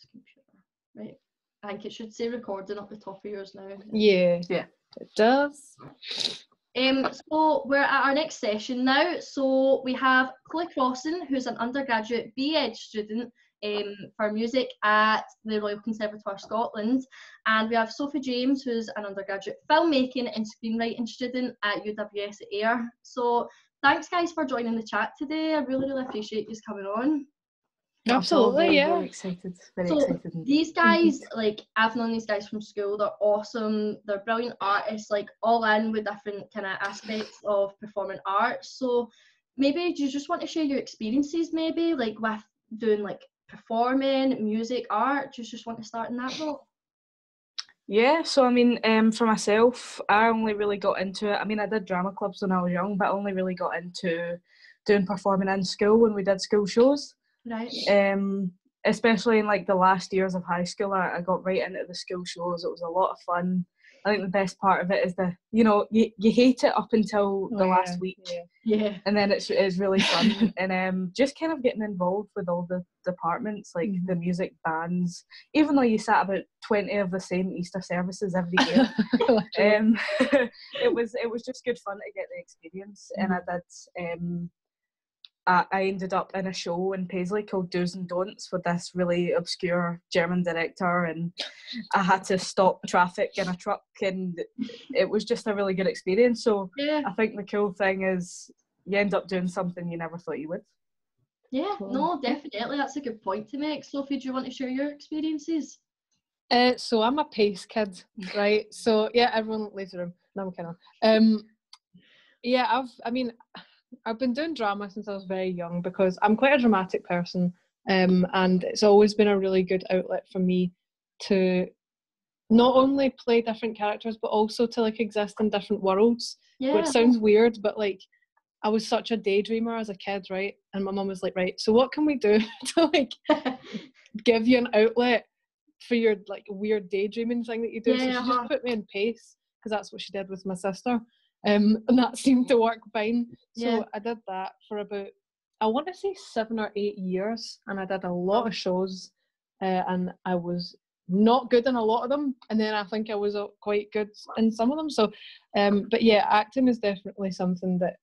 this computer. Right. I think it should say recording up the top of yours now. Yeah, it does. So we're at our next session now. So we have Chloe Crossan, who's an undergraduate BEd student for music at the Royal Conservatoire Scotland, and we have Sophie James, who's an undergraduate filmmaking and screenwriting student at UWS at Ayr. So thanks guys for joining the chat today. I really appreciate you coming on. Absolutely, yeah. Very excited. Very excited. These guys, like, I've known these guys from school. They're awesome. They're brilliant artists, like, all in with different kind of aspects of performing arts. So maybe do you just want to share your experiences, maybe, like, with doing, like, performing, music, art? Do you just want to start in that role? Yeah, so I mean, for myself, I only really got into it. I mean, I did drama clubs when I was young, but I only really got into doing performing in school when we did school shows. Right. Especially in like the last years of high school, I got right into the school shows. It was a lot of fun. I think the best part of it is you hate it up until the last week, and then it's really fun. And just kind of getting involved with all the departments, like the music bands, even though you sat about 20 of the same Easter services every year. It was just good fun to get the experience. And I did I ended up in a show in Paisley called Do's and Don'ts with this really obscure German director, and I had to stop traffic in a truck, and it was just a really good experience. So I think the cool thing is you end up doing something you never thought you would. Yeah, no, definitely. That's a good point to make. Sophie, do you want to share your experiences? So I'm a Pace kid, right? So yeah, everyone leaves the room. No, I'm kidding. Yeah, I've been doing drama since I was very young because I'm quite a dramatic person, and it's always been a really good outlet for me to not only play different characters but also to like exist in different worlds, which sounds weird, but like I was such a daydreamer as a kid, right? And my mum was like, right, so what can we do to like give you an outlet for your like weird daydreaming thing that you do? So she just put me in Pace because that's what she did with my sister. And that seemed to work fine. So I did that for about, I want to say 7 or 8 years, and I did a lot of shows, and I was not good in a lot of them, and then I think I was quite good in some of them. So but yeah, acting is definitely something that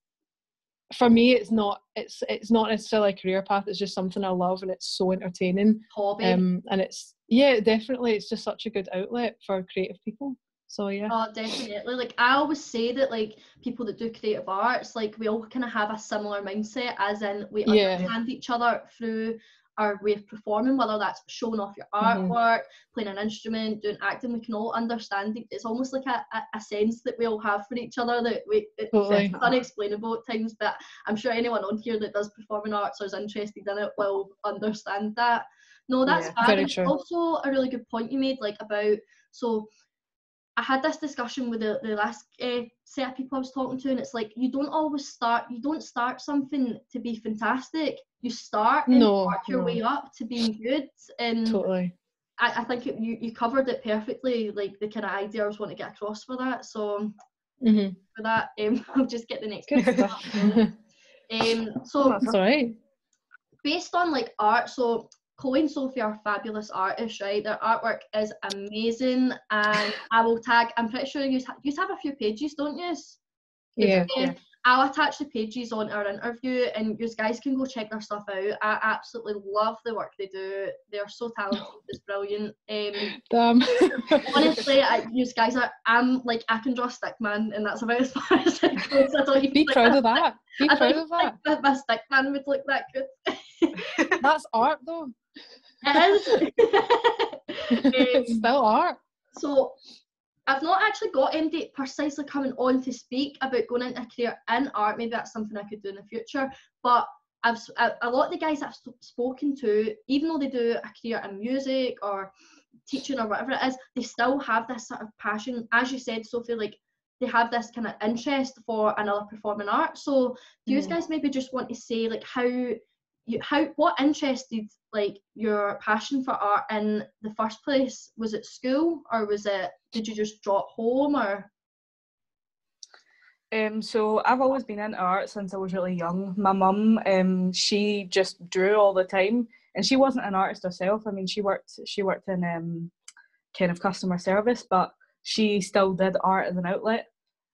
for me it's not necessarily a career path. It's just something I love, and it's so entertaining. Hobby. And it's definitely, it's just such a good outlet for creative people. So yeah. Oh, definitely. Like I always say that like people that do creative arts, like we all kind of have a similar mindset, as in we understand each other through our way of performing, whether that's showing off your artwork, playing an instrument, doing acting. We can all understand it. It's almost like a sense that we all have for each other that it's unexplainable at times, but I'm sure anyone on here that does performing arts or is interested in it will understand that. No, that's very true. Also a really good point you made, like about, so I had this discussion with the last set of people I was talking to, and it's like you don't start something to be fantastic. You start and work your way up to being good. And I think you covered it perfectly, like the kind of idea I was wanting to get across for that. So for that, I'll just get the next question. So that's all right. Based on like art, so Chloe and Sophie are fabulous artists, right? Their artwork is amazing, and I will tag, I'm pretty sure you have a few pages, don't you? Yeah. I'll attach the pages on our interview, and you guys can go check their stuff out. I absolutely love the work they do. They're so talented. It's brilliant. Damn. Honestly, you guys I'm like, I can draw a stick man, and that's about as far as it goes. I don't even be proud of that. Be proud of that. Like, my stick man would look that good. That's art though. It is. It's still art. So I've not actually got anybody precisely coming on to speak about going into a career in art. Maybe that's something I could do in the future. But a lot of the guys I've spoken to, even though they do a career in music or teaching or whatever it is, they still have this sort of passion. As you said, Sophie, like they have this kind of interest for another performing art. So do you guys maybe just want to say like what interested like your passion for art in the first place? Was it school, or did you just draw at home, or? So I've always been into art since I was really young. My mum, she just drew all the time, And she wasn't an artist herself. I mean, she worked in kind of customer service, but she still did art as an outlet.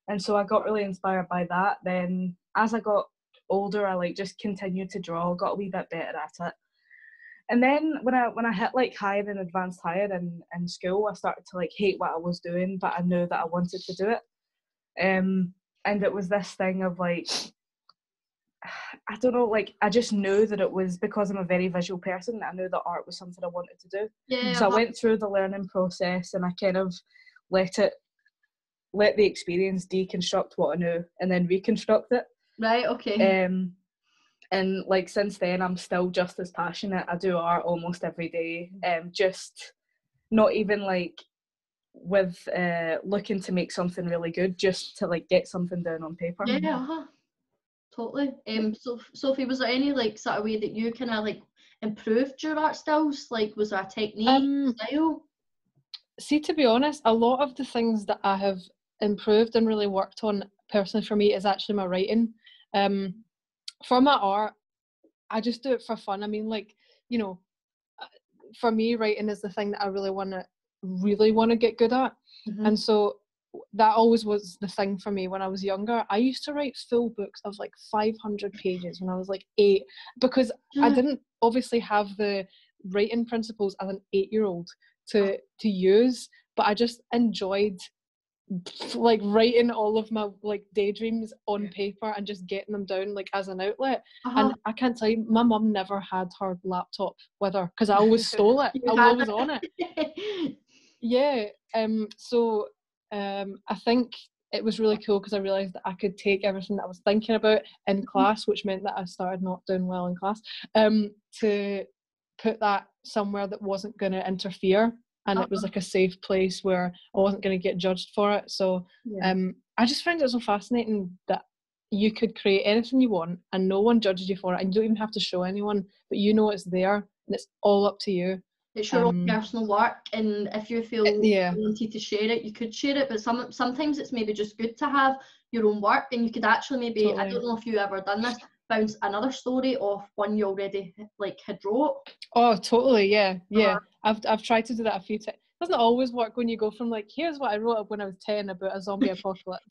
And so I got really inspired by that. Then as I got older, I like just continued to draw, got a wee bit better at it. And then when I hit like higher and advanced higher in school, I started to like hate what I was doing, but I knew that I wanted to do it. And it was this thing of like, I don't know, like I just knew that it was because I'm a very visual person that I knew that art was something I wanted to do. Yeah. So I went through the learning process and I kind of let the experience deconstruct what I knew and then reconstruct it. Right, okay. And like since then I'm still just as passionate. I do art almost every day. Just not even like with looking to make something really good, just to like get something down on paper. Yeah, totally. So Sophie, was there any like sort of way that you kind of like improved your art skills? Like, was there a technique, style? See, to be honest, a lot of the things that I have improved and really worked on personally for me is actually my writing. For my art, I just do it for fun. I mean, like, you know, for me, writing is the thing that I really want to get good at. Mm-hmm. And so that always was the thing for me when I was younger. I used to write full books of like 500 pages when I was like 8, because I didn't obviously have the writing principles as an 8-year-old to use, but I just enjoyed like writing all of my like daydreams on paper and just getting them down like as an outlet. And I can't tell you, my mum never had her laptop with her because I always stole it. I was always on it. Yeah. So I think it was really cool because I realised that I could take everything that I was thinking about in class, which meant that I started not doing well in class, to put that somewhere that wasn't going to interfere. And it was like a safe place where I wasn't going to get judged for it. So I just found it so fascinating that you could create anything you want and no one judges you for it, and you don't even have to show anyone, but you know it's there and it's all up to you. It's your own personal work, and if you feel you wanted to share it, you could share it, but sometimes it's maybe just good to have your own work, and you could actually maybe, I don't know if you've ever done this, bounce another story off one you already like had wrote. Oh, totally, yeah. I've tried to do that a few times. It doesn't always work when you go from like, here's what I wrote up when I was 10 about a zombie apocalypse.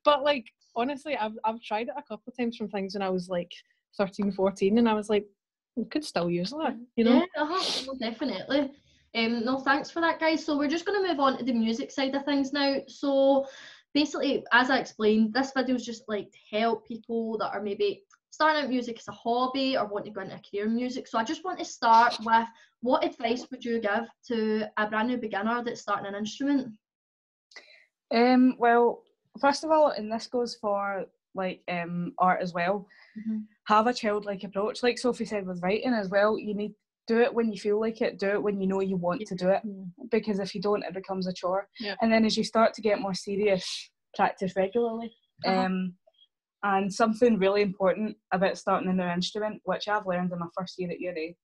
But like, honestly, I've tried it a couple of times from things when I was like 13, 14, and I was like, we could still use that, you know? Yeah, well, definitely. No, thanks for that, guys. So we're just going to move on to the music side of things now. So basically, as I explained, this video is just like to help people that are maybe starting out music as a hobby or want to go into a career in music. So I just want to start with, what advice would you give to a brand new beginner that's starting an instrument? Well, first of all, and this goes for like art as well, have a childlike approach. Like Sophie said with writing as well, you need do it when you feel like it, do it when you know you want to do it, because if you don't, it becomes a chore. And then as you start to get more serious, practice regularly. And something really important about starting a new instrument, which I've learned in my first year at uni,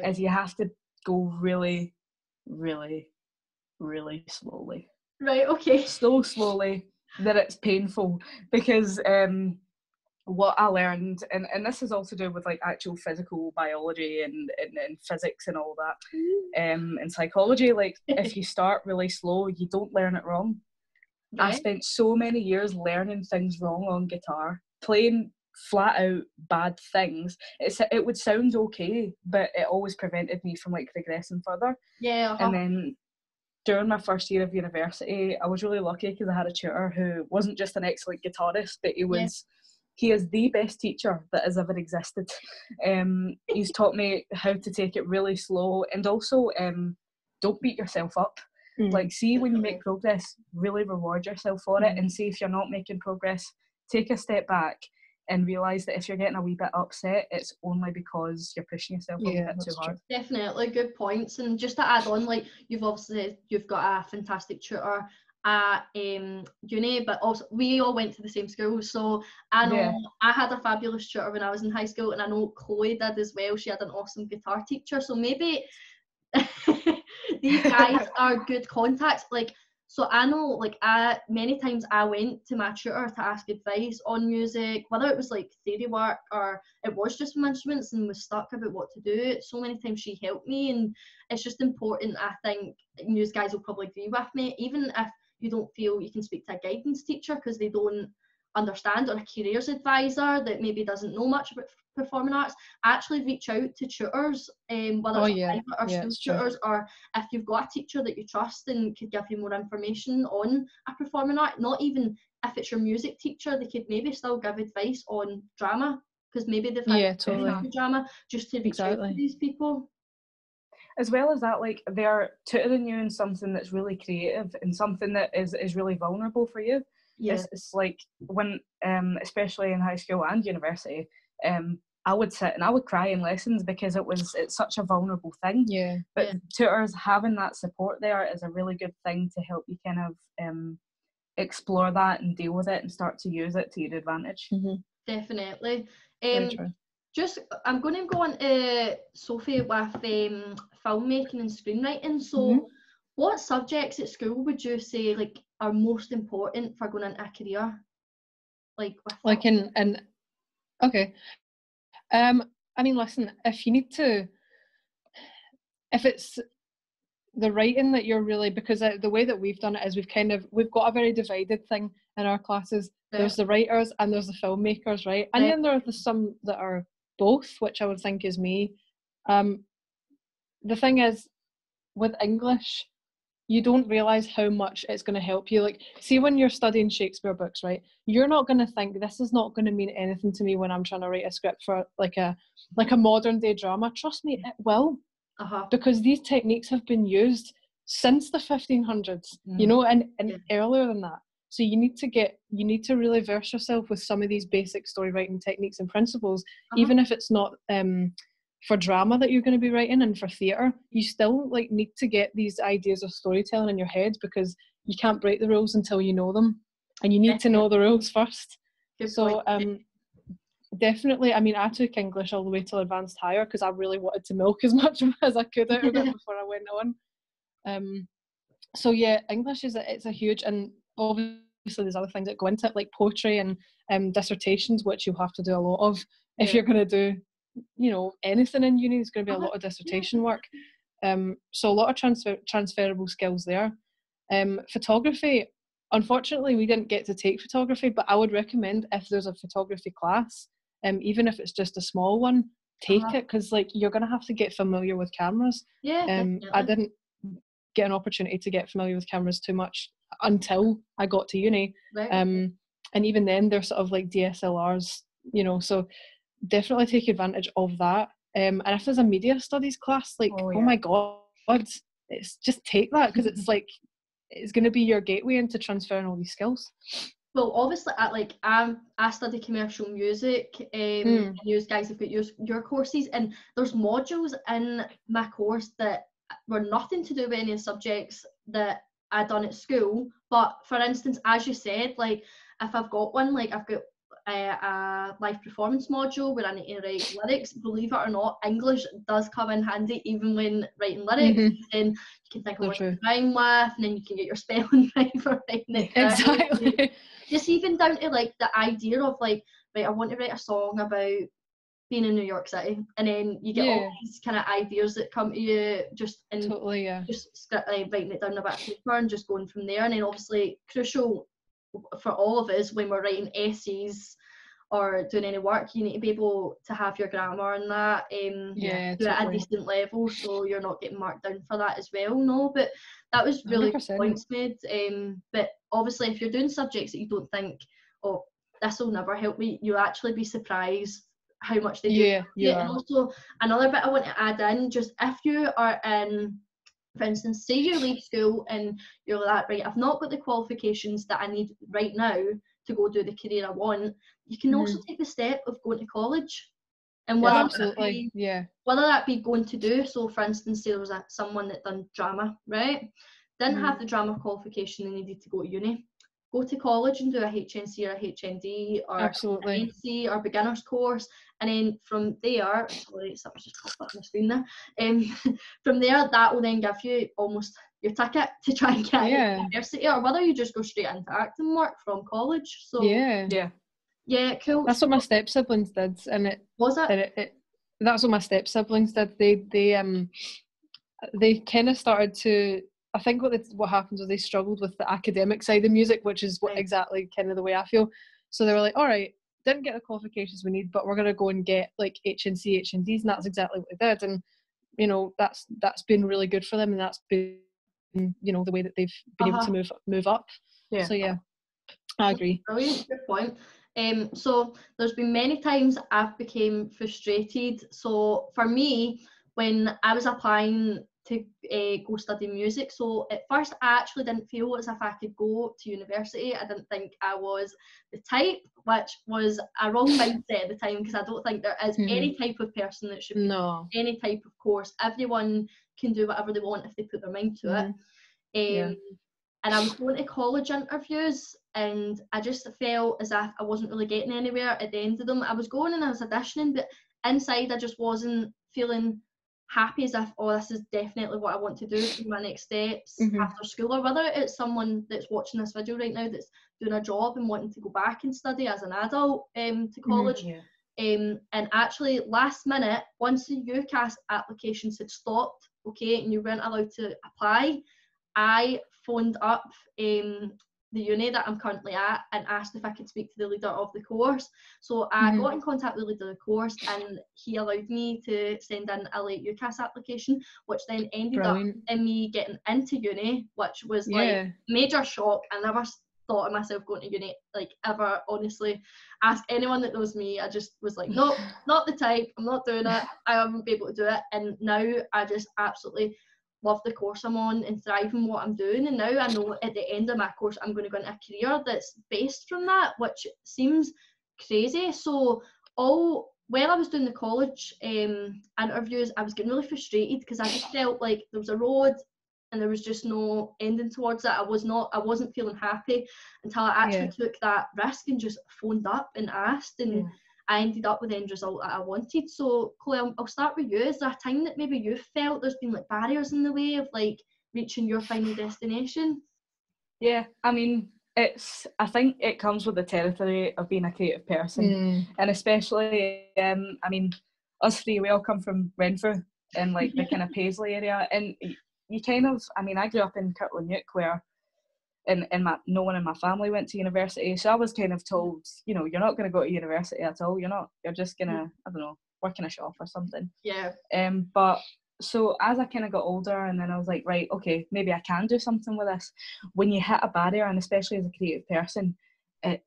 is you have to go really, really, really slowly. Right, okay. So slowly that it's painful, because what I learned, and this is also to do with like actual physical biology and physics and all that, and psychology, like if you start really slow, you don't learn it wrong. I spent so many years learning things wrong on guitar, playing flat out bad things. It would sound okay, but it always prevented me from like regressing further. And then during my first year of university, I was really lucky because I had a tutor who wasn't just an excellent guitarist, but he is the best teacher that has ever existed. He's taught me how to take it really slow, and also don't beat yourself up. Like, see when you make progress, really reward yourself for it, and see if you're not making progress, take a step back and realise that if you're getting a wee bit upset, it's only because you're pushing yourself a wee bit too hard. Definitely, good points. And just to add on, like, you've got a fantastic tutor at uni, but also we all went to the same school, so I know I had a fabulous tutor when I was in high school, and I know Chloe did as well. She had an awesome guitar teacher, so maybe these guys are good contacts. Like, So I know, like, many times I went to my tutor to ask advice on music, whether it was like theory work or it was just from instruments and was stuck about what to do. So many times she helped me, and it's just important. I think you guys will probably agree with me, even if you don't feel you can speak to a guidance teacher because they don't understand, or a careers advisor that maybe doesn't know much about performing arts, actually reach out to tutors, whether it's private or school tutors, or if you've got a teacher that you trust and could give you more information on a performing art. Not even if it's your music teacher, they could maybe still give advice on drama, because maybe they've had drama, just to reach out to these people. As well as that, like, they're tutoring you in something that's really creative and something that is really vulnerable for you. It's like when, especially in high school and university, I would sit and I would cry in lessons because it's such a vulnerable thing. But tutors having that support there is a really good thing to help you kind of explore that and deal with it and start to use it to your advantage. Definitely. Just, I'm going to go on to Sophie with filmmaking and screenwriting. So what subjects at school would you say like are most important for going into a career? Like okay. I mean, listen, if it's the writing that you're really, because the way that we've done it is we've got a very divided thing in our classes. There's the writers and there's the filmmakers, right? And then there are some that are both, which I would think is me. The thing is, with English, you don't realise how much it's going to help you. Like, see, when you're studying Shakespeare books, right, you're not going to think this is not going to mean anything to me when I'm trying to write a script for like a modern day drama. Trust me, it will. Because these techniques have been used since the 1500s, you know, and earlier than that. So you need to really verse yourself with some of these basic story writing techniques and principles, even if it's not for drama that you're going to be writing, and for theatre, you still like need to get these ideas of storytelling in your head, because you can't break the rules until you know them, and you need to know the rules first. So definitely, I mean, I took English all the way till advanced higher because I really wanted to milk as much as I could out of it before I went on. So yeah, English it's a huge, and obviously there's other things that go into it, like poetry and dissertations, which you'll have to do a lot of if you're going to do, you know, anything in uni. There's going to be a lot of dissertation work. So a lot of transferable skills there. Photography, unfortunately we didn't get to take photography, but I would recommend, if there's a photography class, even if it's just a small one, take it, because like you're going to have to get familiar with cameras. I didn't get an opportunity to get familiar with cameras too much until I got to uni, and even then they're sort of like DSLRs, you know, so definitely take advantage of that. And if there's a media studies class, like oh my god, it's just take that, because it's like it's going to be your gateway into transferring all these skills. Well, obviously, I study commercial music, and you guys have got your courses, and there's modules in my course that were nothing to do with any subjects that I'd done at school. But for instance, as you said, like if I've got one, like I've got a live performance module where I need to write lyrics. Believe it or not, English does come in handy even when writing lyrics. And you can think of what to rhyme with, and then you can get your spelling right for writing it. Exactly. Just even down to like the idea of like, right, I want to write a song about being in New York City, and then you get all these kind of ideas that come to you just in just writing it down on a bit of paper and just going from there. And then obviously crucial for all of us when we're writing essays or doing any work, you need to be able to have your grammar and that at a decent level, so you're not getting marked down for that as well. No, but that was really good points made. But obviously if you're doing subjects that you don't think, oh, this will never help me, you'll actually be surprised how much they do. And also another bit I want to add in, just if you are in, for instance, say you leave school and you're like, right, I've not got the qualifications that I need right now to go do the career I want, you can also take the step of going to college. And whether that be going to do, so for instance, say there was someone that done drama, right? Didn't have the drama qualification and needed to go to uni. Go to college and do a HNC or a HND or an NC or beginner's course, and then from there, sorry, something's just popped up on the screen there. From there, that will then give you almost your ticket to try and get into university, or whether you just go straight into acting work from college. So yeah, cool. That's what my step siblings did, and it was it. And that's what my step siblings did. They kind of started to. I think what happened was they struggled with the academic side of music, which is exactly kind of the way I feel. So they were like, all right, didn't get the qualifications we need, but we're going to go and get like HNC, HNDs, and that's exactly what they did. And you know, that's been really good for them, and that's been, you know, the way that they've been able to move up. So yeah, I agree. Brilliant, good point. So there's been many times I've became frustrated. So for me, when I was applying to go study music, so at first I actually didn't feel as if I could go to university. I didn't think I was the type, which was a wrong mindset at the time, because I don't think there is any type of person that should be any type of course. Everyone can do whatever they want if they put their mind to it. And I was going to college interviews, and I just felt as if I wasn't really getting anywhere at the end of them. I was going and I was auditioning, but inside I just wasn't feeling happy, as if, oh, this is definitely what I want to do for my next steps after school, or whether it's someone that's watching this video right now that's doing a job and wanting to go back and study as an adult to college. And actually last minute, once the UCAS applications had stopped, and you weren't allowed to apply, I phoned up the uni that I'm currently at and asked if I could speak to the leader of the course. So I got in contact with the leader of the course, and he allowed me to send in a late UCAS application, which then ended up in me getting into uni, which was like major shock. I never thought of myself going to uni, like, ever, honestly. Ask anyone that knows me, I just was like, nope, not the type, I'm not doing it, I won't be able to do it. And now I just absolutely love the course I'm on and thrive in what I'm doing. And now I know at the end of my course I'm going to go into a career that's based from that, which seems crazy. So while I was doing the college interviews, I was getting really frustrated, because I just felt like there was a road and there was just no ending towards it. I wasn't feeling happy until I actually took that risk and just phoned up and asked, and I ended up with the end result that I wanted. So Chloe, I'll start with you. Is there a time that maybe you felt there's been like barriers in the way of like reaching your final destination? Yeah, I mean, I think it comes with the territory of being a creative person, and especially I mean, us three, we all come from Renfrew and like the kind of Paisley area, and you kind of, I mean, I grew up in Kirtland, where no one in my family went to university, so I was kind of told, you know, you're not going to go to university at all. You're just gonna, I don't know, work in a shop or something. But so as I kind of got older, and then I was like, right, okay, maybe I can do something with this. When you hit a barrier, and especially as a creative person, it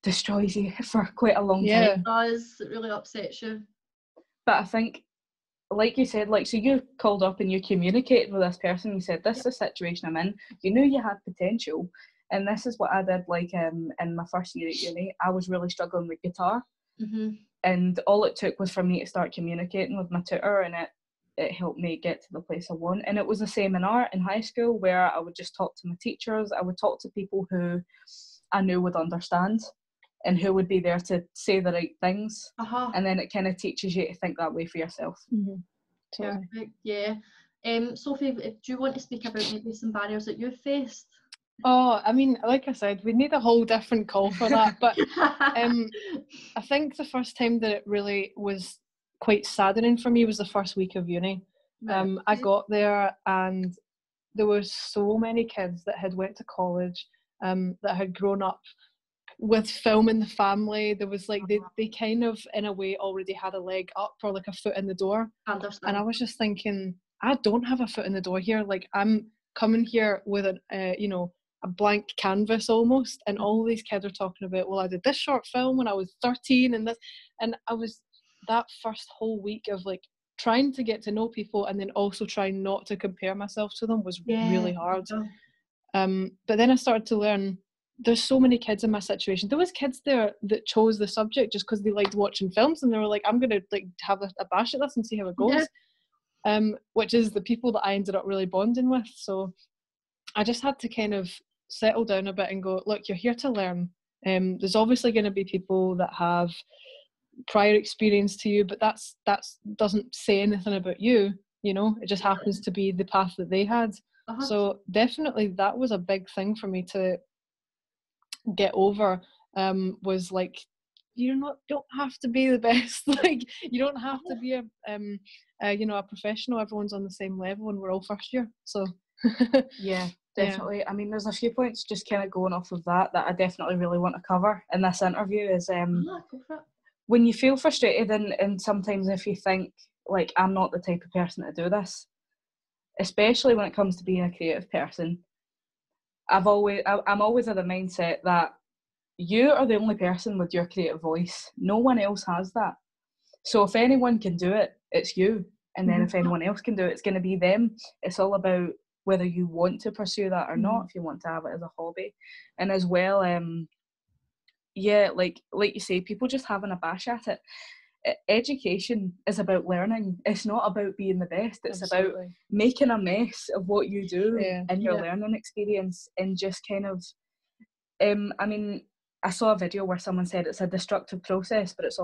destroys you for quite a long time. It does. It really upsets you. But I think, like you said, like, so you called up and you communicated with this person, you said, this is the situation I'm in, you knew you had potential. And this is what I did, like, in my first year at uni. I was really struggling with guitar, and all it took was for me to start communicating with my tutor, and it helped me get to the place I want. And it was the same in art in high school, where I would just talk to my teachers, I would talk to people who I knew would understand and who would be there to say the right things. And then it kind of teaches you to think that way for yourself. Totally. Yeah. Sophie, do you want to speak about maybe some barriers that you've faced? Oh, I mean, like I said, we need a whole different call for that. But I think the first time that it really was quite saddening for me was the first week of uni. I got there, and there were so many kids that had went to college, that had grown up with film in the family. There was like they kind of in a way already had a leg up, or like a foot in the door. And I was just thinking, I don't have a foot in the door here. Like, I'm coming here with a blank canvas almost, and all these kids are talking about, well, I did this short film when I was 13 and this, and I was, that first whole week of like trying to get to know people and then also trying not to compare myself to them was really hard. But then I started to learn, there's so many kids in my situation. There was kids there that chose the subject just because they liked watching films, and they were like, I'm gonna like have a bash at this and see how it goes. Which is the people that I ended up really bonding with. So I just had to kind of settle down a bit and go, look, you're here to learn. There's obviously going to be people that have prior experience to you, but that's doesn't say anything about you, you know. It just happens to be the path that they had. So definitely that was a big thing for me to get over, was like, don't have to be the best. Like, you don't have to be a professional. Everyone's on the same level and we're all first year. So yeah, definitely. Yeah. I mean, there's a few points just kind of going off of that I definitely really want to cover in this interview is when you feel frustrated and sometimes if you think like, I'm not the type of person to do this, especially when it comes to being a creative person, I'm always of the mindset that you are the only person with your creative voice. No one else has that. So if anyone can do it, it's you. And then if anyone else can do it, it's going to be them. It's all about whether you want to pursue that or not, if you want to have it as a hobby. And as well, like you say, people just having a bash at it. Education is about learning. It's not about being the best. It's about making a mess of what you do in your learning experience, and just kind of I mean, I saw a video where someone said it's a destructive process, but it's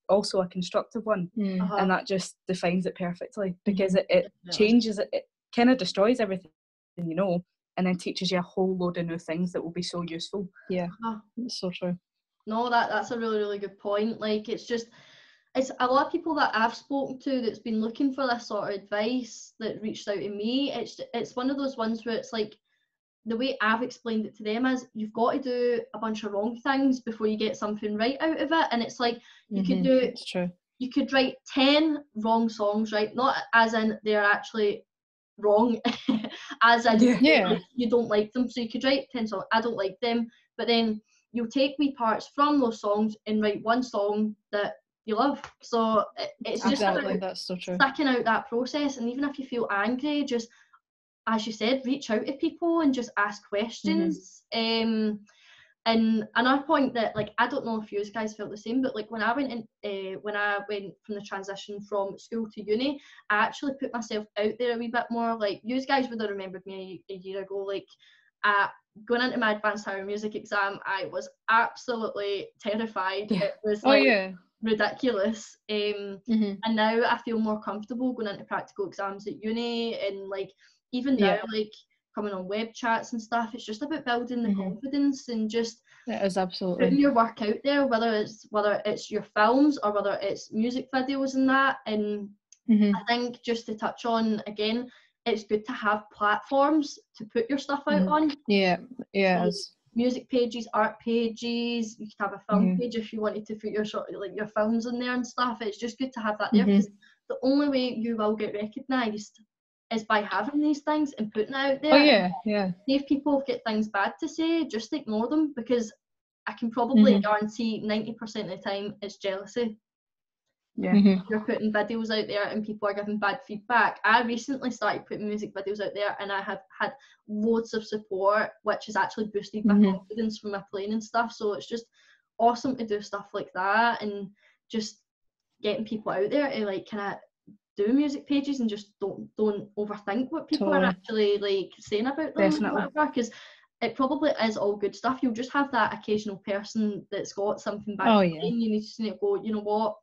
also a constructive one. And that just defines it perfectly, because it changes it kind of destroys everything and then teaches you a whole load of new things that will be so useful. It's so true. No, that's a really, really good point. Like, it's a lot of people that I've spoken to that's been looking for this sort of advice that reached out to me. It's one of those ones where it's like, the way I've explained it to them is, you've got to do a bunch of wrong things before you get something right out of it. And it's like, you could do, it's true. You could write 10 wrong songs, right? Not as in they're actually wrong, as in like, you don't like them. So you could write 10 songs, I don't like them, but then you'll take wee parts from those songs and write one song that you love. So it's just that's so true. sticking out that process. And even if you feel angry, just, as you said, reach out to people and just ask questions. And another point that, like, I don't know if you guys felt the same, but like when I went from the transition from school to uni, I actually put myself out there a wee bit more. Like, you guys would have remembered me a year ago, like, going into my advanced higher music exam, I was absolutely terrified. It was ridiculous. And now I feel more comfortable going into practical exams at uni, and like, even now, like, coming on web chats and stuff, it's just about building the confidence and just it is absolutely putting your work out there, whether it's your films or whether it's music videos and that. And I think, just to touch on again, it's good to have platforms to put your stuff out on. So, music pages, art pages, you could have a film page if you wanted to put your your films in there and stuff. It's just good to have that there, because the only way you will get recognised is by having these things and putting it out there. If people get things bad to say, just ignore them, because I can probably guarantee 90% of the time it's jealousy. You're putting videos out there and people are giving bad feedback. I recently started putting music videos out there and I have had loads of support, which has actually boosted my confidence from my playing and stuff. So it's just awesome to do stuff like that, and just getting people out there to like kind of do music pages and just don't overthink what people are actually like saying about them. Definitely. Because it probably is all good stuff. You'll just have that occasional person that's got something bad to say, and you need to go, you know what,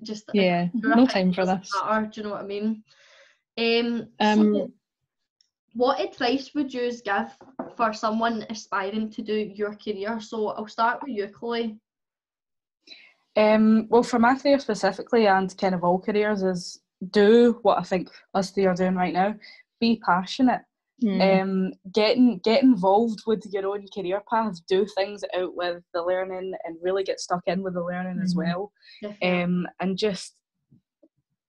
just no time for this. Matter, do you know what I mean? So what advice would you give for someone aspiring to do your career? So I'll start with you, Chloe. Well, for my career specifically, and kind of all careers, is do what I think us three are doing right now. Be passionate. Get involved with your own career path. Do things out with the learning, and really get stuck in with the learning as well. And just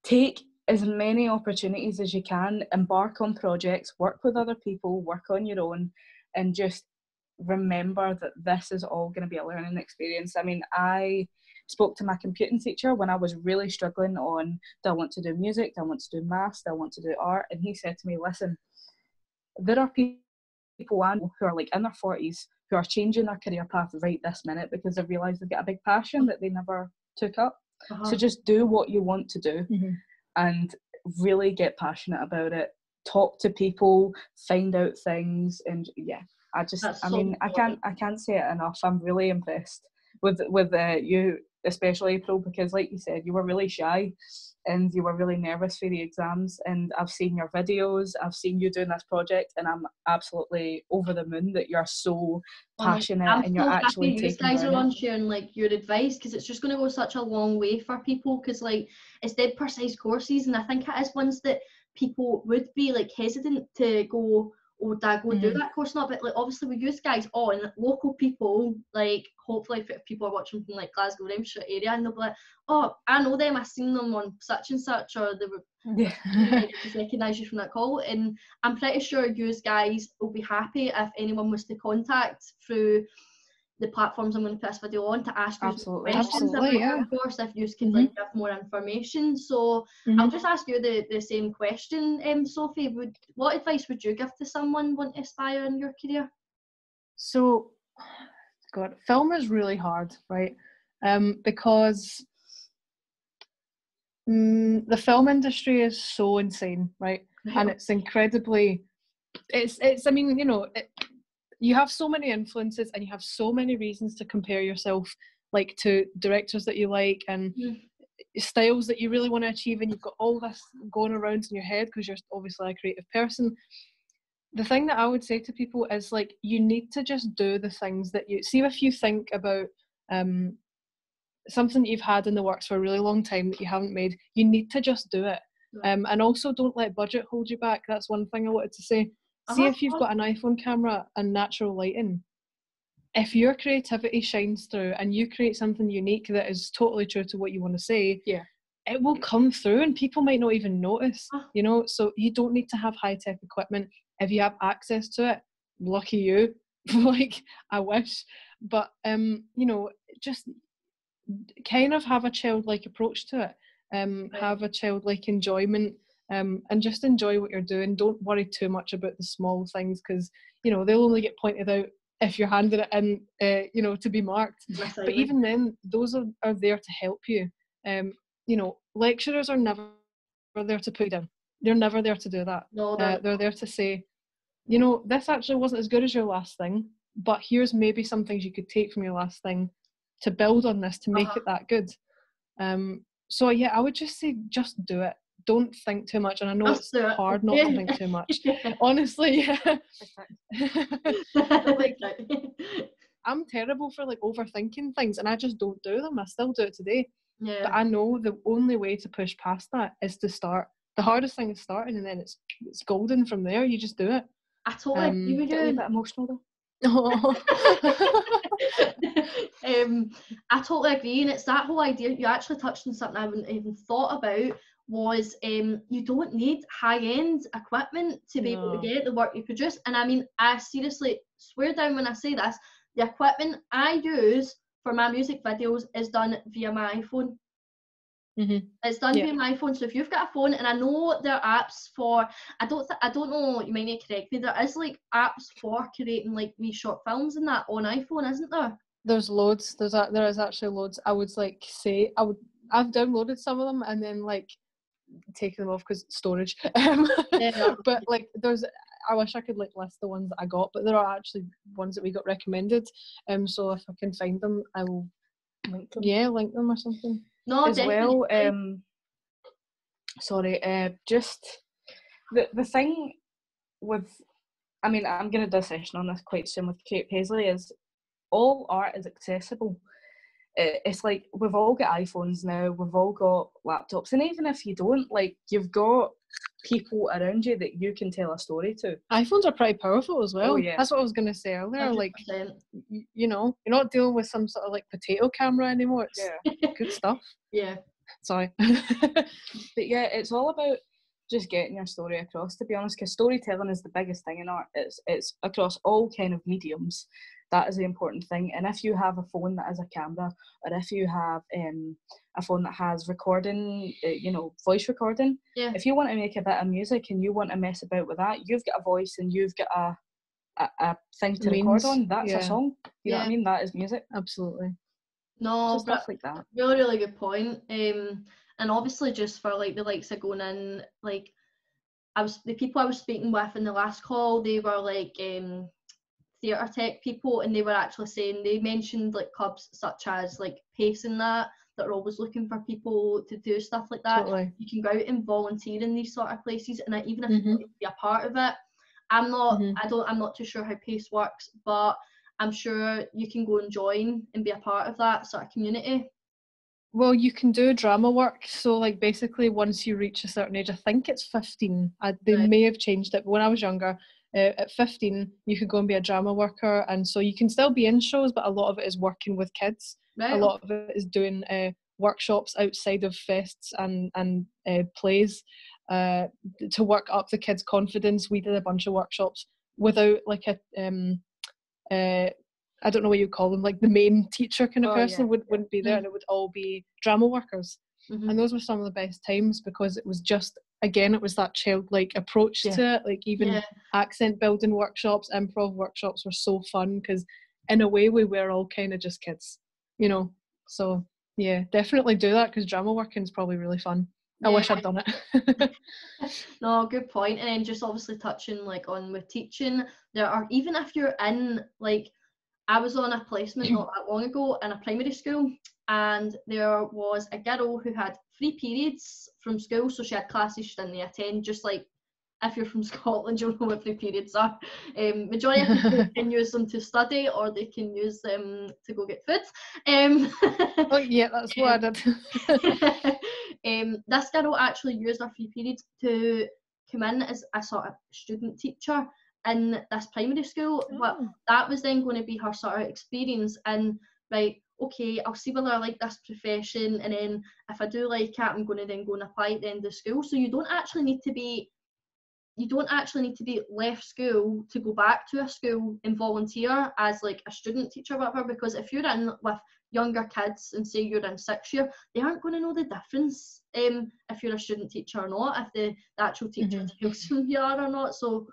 take as many opportunities as you can. Embark on projects. Work with other people. Work on your own, and just remember that this is all going to be a learning experience. I mean, I spoke to my computing teacher when I was really struggling on, do I want to do music, do I want to do maths, do I want to do art, and he said to me, listen, there are people I know who are like in their 40s who are changing their career path right this minute because they've realised they've got a big passion that they never took up. So just do what you want to do and really get passionate about it. Talk to people, find out things, and I can't say it enough. I'm really impressed with you especially April, because like you said, you were really shy and you were really nervous for the exams, and I've seen your videos, I've seen you doing this project, and I'm absolutely over the moon that you're so passionate and you're actually taking it. I'm so happy you guys are on sharing like your advice, because it's just going to go such a long way for people, because like it's dead precise courses, and I think it is ones that people would be like hesitant to go, oh, do I go do that course? Not, but like obviously we use guys on local people, like hopefully if people are watching from like Glasgow area, and they'll be like, oh, I know them, I've seen them on such and such, or they were just recognise you from that call. And I'm pretty sure you guys will be happy if anyone was to contact through the platforms I'm going to put this video on to ask you questions about your course, if you can like give more information. So I'll just ask you the same question, Sophie. What advice would you give to someone wanting to aspire in your career? So, God, film is really hard, right? Because the film industry is so insane, right? And it's incredibly, I mean, you know, you have so many influences and you have so many reasons to compare yourself like to directors that you like and styles that you really want to achieve, and you've got all this going around in your head because you're obviously a creative person. The thing that I would say to people is like, you need to just do the things that you see. If you think about something that you've had in the works for a really long time that you haven't made, you need to just do it. And also don't let budget hold you back. That's one thing I wanted to say. See if you've got an iPhone camera and natural lighting, if your creativity shines through and you create something unique that is totally true to what you want to say, it will come through and people might not even notice, you know. So you don't need to have high-tech equipment. If you have access to it, lucky you. Like, I wish. But you know, just kind of have a childlike approach to it. Have a childlike enjoyment. And just enjoy what you're doing. Don't worry too much about the small things, because you know they'll only get pointed out if you're handing it in, you know, to be marked. But even then, those are there to help you. You know, lecturers are never there to put you down. They're never there to do that. No, they're there to say, you know, this actually wasn't as good as your last thing, but here's maybe some things you could take from your last thing to build on this to make it that good. So yeah, I would just say, just do it. Don't think too much, and I know it's hard not to think too much. Honestly, like, I'm terrible for like overthinking things, and I just don't do them. I still do it today. But I know the only way to push past that is to start. The hardest thing is starting, and then it's golden from there. You just do it. I totally agree with you. A bit emotional though. I totally agree, and it's that whole idea. You actually touched on something I haven't even thought about. Was you don't need high-end equipment to be able to get the work you produce. And I mean, I seriously swear down when I say this, the equipment I use for my music videos is done via my iPhone. It's done via my iPhone. So if you've got a phone, and I know there are apps for, I don't know, you might need to correct me, there is like apps for creating like wee short films and that on iPhone, isn't there? There's loads. There is actually loads. I would like say I've downloaded some of them and then like taking them off because storage. But like I wish I could like list the ones that I got, but there are actually ones that we got recommended. So if I can find them, I will link them or something. No, as definitely. well. Just the thing with, I mean, I'm going to do a session on this quite soon with Kate Paisley, is all art is accessible. It's like we've all got iPhones now, we've all got laptops, and even if you don't, like, you've got people around you that you can tell a story to. iPhones are pretty powerful as well. That's what I was going to say earlier. 100%. Like, you know, you're not dealing with some sort of like potato camera anymore. It's good stuff. Sorry. But yeah, it's all about just getting your story across, to be honest, because storytelling is the biggest thing in art. It's across all kind of mediums. That is the important thing. And if you have a phone that has a camera, or if you have a phone that has recording, voice recording, if you want to make a bit of music and you want to mess about with that, you've got a voice and you've got a thing to record on. That's a song. You know what I mean? That is music. Absolutely. No, so stuff like that. Really, really good point. And obviously, just for like the likes of going in, like the people I was speaking with in the last call, they were like theatre tech people, and they were actually saying, they mentioned like clubs such as like Pace and that are always looking for people to do stuff like that. Totally. You can go out and volunteer in these sort of places, and even if you want to be a part of it, I'm not too sure how Pace works, but I'm sure you can go and join and be a part of that sort of community. Well, you can do drama work, so like basically once you reach a certain age, I think it's 15, they may have changed it, but when I was younger, at 15 you could go and be a drama worker, and so you can still be in shows, but a lot of it is working with kids. A lot of it is doing workshops outside of fests and plays to work up the kids' confidence. We did a bunch of workshops without like a I don't know what you call them, like the main teacher kind of person wouldn't be there, and it would all be drama workers. And those were some of the best times, because it was just, again, it was that childlike approach to it. Like even accent building workshops, improv workshops were so fun, because in a way we were all kind of just kids, you know. So yeah, definitely do that, because drama working is probably really fun. I wish I'd done it. No, good point. And then just obviously touching like on with teaching, there are, even if you're in like, I was on a placement not that long ago in a primary school, and there was a girl who had 3 periods from school, so she had classes she didn't attend, just like if you're from Scotland you'll know what 3 periods are. Majority of people can use them to study, or they can use them to go get food. Oh yeah, that's what I did. This girl actually used her 3 periods to come in as a sort of student teacher in this primary school, but that was then going to be her sort of experience, and right, okay, I'll see whether I like this profession, and then if I do like it, I'm going to then go and apply at the end of school. So you don't actually need to be left school to go back to a school and volunteer as like a student teacher or whatever, because if you're in with younger kids and say you're in 6th year, they aren't going to know the difference if you're a student teacher or not, if the actual teacher tells them you are or not. So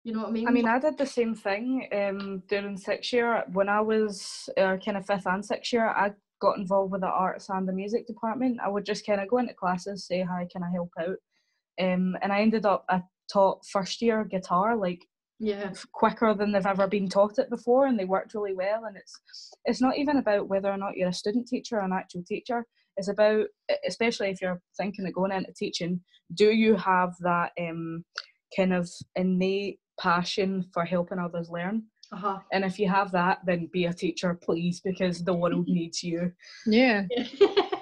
you know what I mean? I mean, I did the same thing during 6th year. When I was kind of 5th and 6th year, I got involved with the arts and the music department. I would just kind of go into classes, say hi, can I help out? And I ended up, I taught 1st year guitar, like quicker than they've ever been taught it before, and they worked really well. And it's not even about whether or not you're a student teacher or an actual teacher. It's about, especially if you're thinking of going into teaching, do you have that kind of innate passion for helping others learn? And if you have that, then be a teacher, please, because the world needs you. Yeah.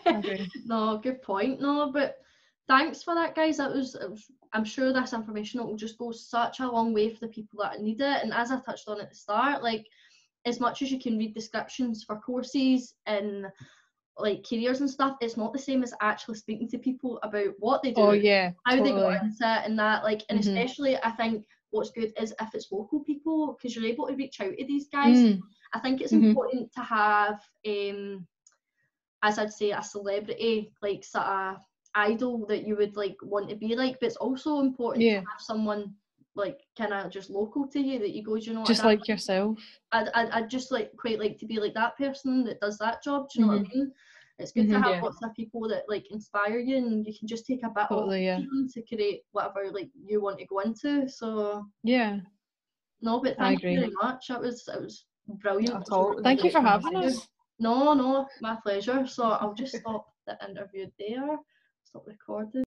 Okay. No, good point. No, but thanks for that, guys. It was I'm sure this information will just go such a long way for the people that need it. And as I touched on at the start, like, as much as you can read descriptions for courses and like careers and stuff, it's not the same as actually speaking to people about what they do, how they got into it, and that, like, and especially I think what's good is if it's local people, because you're able to reach out to these guys. I think it's important to have as I'd say, a celebrity, like sort of idol that you would like want to be like, but it's also important to have someone like kind of just local to you that you go, do you know, just like yourself. I'd just like quite like to be like that person that does that job. Do you know what I mean? It's good to have lots of people that like inspire you, and you can just take a bit of them to create whatever like you want to go into. So no, but thank you very much. It was brilliant. Thank you for having us. No, my pleasure. So I'll just stop the interview there. Stop recording.